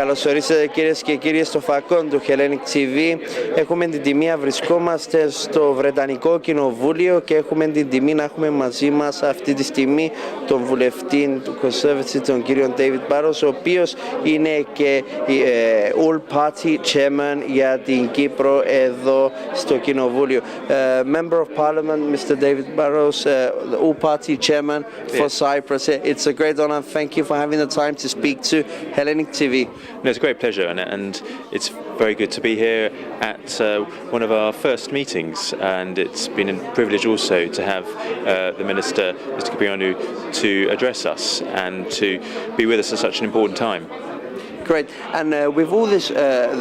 Καλώς ορίσατε κυρίες και κύριοι στο φακόν του Hellenic TV. Έχουμε την τιμή να βρισκόμαστε στο Βρετανικό Κοινοβούλιο και έχουμε την τιμή να έχουμε μαζί μας αυτή τη στιγμή τον βουλευτή του Conservative, τον κύριο David Burrowes, ο οποίος είναι και All Party Chairman για την Κύπρο εδώ στο Κοινοβούλιο. Member of Parliament, Mr. David Burrowes, All Party Chairman for Cyprus. It's a great honor. Thank you for having the time to speak to Hellenic TV. No, it's a great pleasure, and it's very good to be here at one of our first meetings, and it's been a privilege also to have the Minister, Mr. Kaminarides, to address us and to be with us at such an important time. Great. And with all this,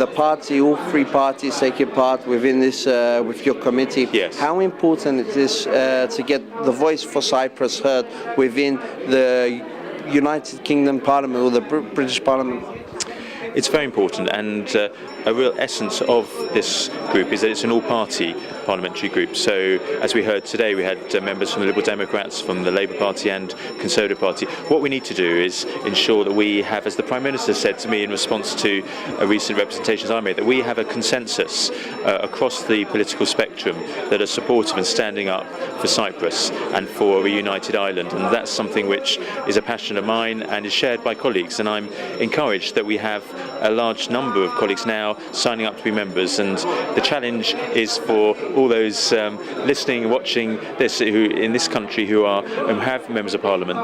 the party, all three parties taking part within this, with your committee, yes. How important it is to get the voice for Cyprus heard within the United Kingdom Parliament or the British Parliament? It's very important, and a real essence of this group is that it's an all-party parliamentary group. So, as we heard today, we had members from the Liberal Democrats, from the Labour Party and Conservative Party. What we need to do is ensure that we have, as the Prime Minister said to me in response to recent representations I made, that we have a consensus across the political spectrum that are supportive and standing up for Cyprus and for a reunited Ireland. And that's something which is a passion of mine and is shared by colleagues. And I'm encouraged that we have a large number of colleagues now signing up to be members, and the challenge is for all those listening and watching this who in this country who have members of Parliament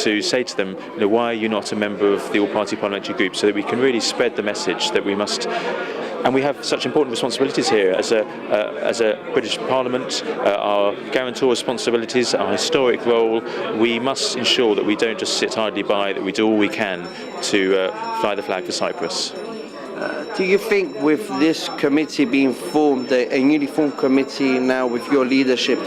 to say to them, why are you not a member of the all-party parliamentary group, so that we can really spread the message that we must. And we have such important responsibilities here as a British Parliament, our guarantor responsibilities, our historic role. We must ensure that we don't just sit idly by, that we do all we can to fly the flag for Cyprus. Do you think with this committee being formed, a newly formed committee now with your leadership,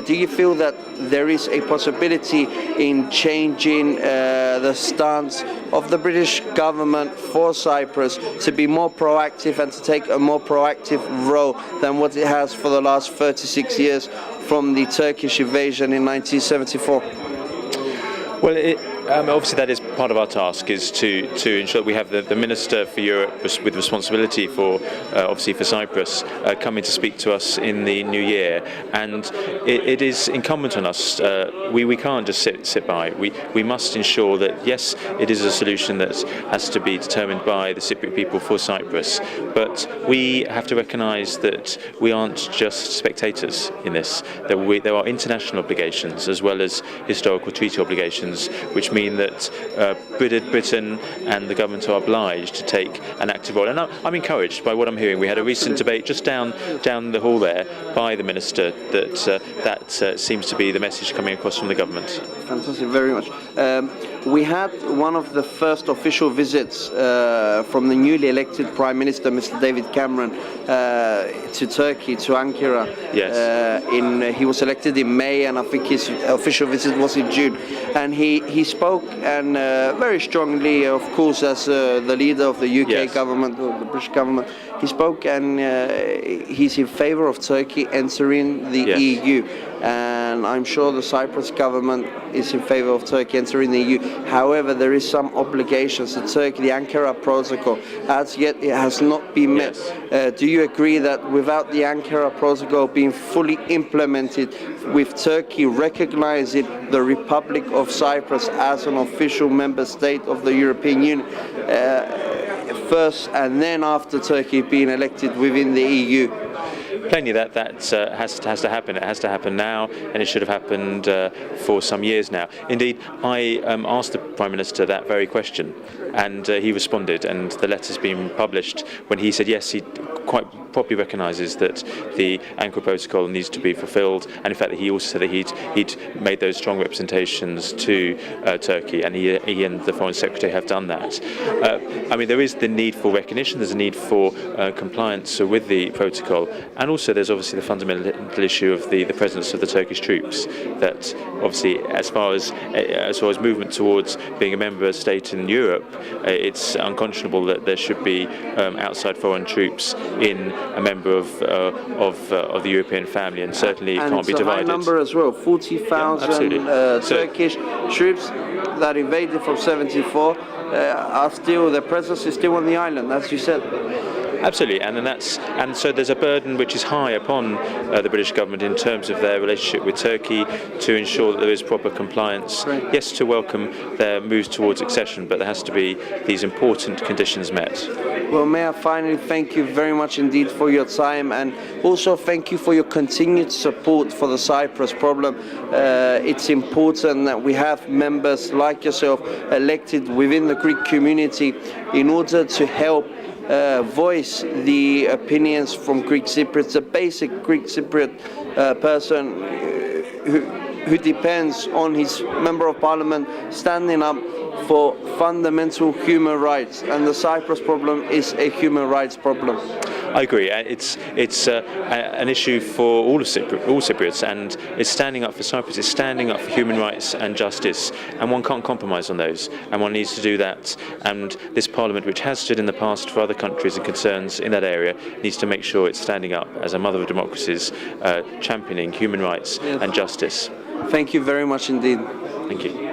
do you feel that there is a possibility in changing the stance of the British government for Cyprus to be more proactive and to take a more proactive role than what it has for the last 36 years from the Turkish invasion in 1974? Well, obviously that is part of our task, is to ensure that we have the Minister for Europe with responsibility for obviously for Cyprus coming to speak to us in the new year, and it is incumbent on us. We can't just sit by. We must ensure that yes, it is a solution that has to be determined by the Cypriot people for Cyprus, but we have to recognise that we aren't just spectators in this. That there are international obligations as well as historical treaty obligations, which mean that Britain and the government are obliged to take an active role. And I'm encouraged by what I'm hearing. We had a recent debate just down the hall there by the Minister that seems to be the message coming across from the government. Fantastic, very much. We had one of the first official visits from the newly elected Prime Minister, Mr. David Cameron, to Turkey, to Ankara. Yes. He was elected in May, and I think his official visit was in June. And he spoke, and very strongly, of course, as the leader of the UK yes. government, or the British government. He spoke, and he's in favour of Turkey entering the yes. EU. And I'm sure the Cyprus government is in favour of Turkey entering the EU. However, there is some obligations to Turkey. The Ankara Protocol, as yet, it has not been met. Yes. Do you agree that without the Ankara Protocol being fully implemented, with Turkey recognising the Republic of Cyprus as an official member state of the European Union, first and then after Turkey being elected within the EU? Plainly, that has to happen. It has to happen now, and it should have happened for some years now. Indeed, I asked the Prime Minister that very question, and he responded, and the letter's been published when he said yes, he quite properly recognises that the Ankara Protocol needs to be fulfilled, and in fact that he also said that he'd made those strong representations to Turkey, and he and the Foreign Secretary have done that. I mean, there is the need for recognition, there's a need for compliance with the protocol, and also there's obviously the fundamental issue of the presence of the Turkish troops, that obviously as far as movement towards being a member state in Europe, it's unconscionable that there should be outside foreign troops in a member of the European family, and certainly it can't be divided. And it's a high number as well, 40,000 Turkish troops that invaded from 74. the presence is still on the island, as you said. Absolutely, and so there's a burden which is high upon the British government in terms of their relationship with Turkey to ensure that there is proper compliance. Right. Yes, to welcome their moves towards accession, but there has to be these important conditions met. Well, Mayor, finally, thank you very much indeed for your time, and also thank you for your continued support for the Cyprus problem. It's important that we have members like yourself elected within the Greek community in order to help voice the opinions from Greek Cypriots, a basic Greek Cypriot person who depends on his member of parliament standing up for fundamental human rights, and the Cyprus problem is a human rights problem. I agree. It's an issue for all Cypriots, and it's standing up for Cyprus. It's standing up for human rights and justice, and one can't compromise on those, and one needs to do that. And this Parliament, which has stood in the past for other countries and concerns in that area, needs to make sure it's standing up as a mother of democracies, championing human rights and justice. Thank you very much indeed. Thank you.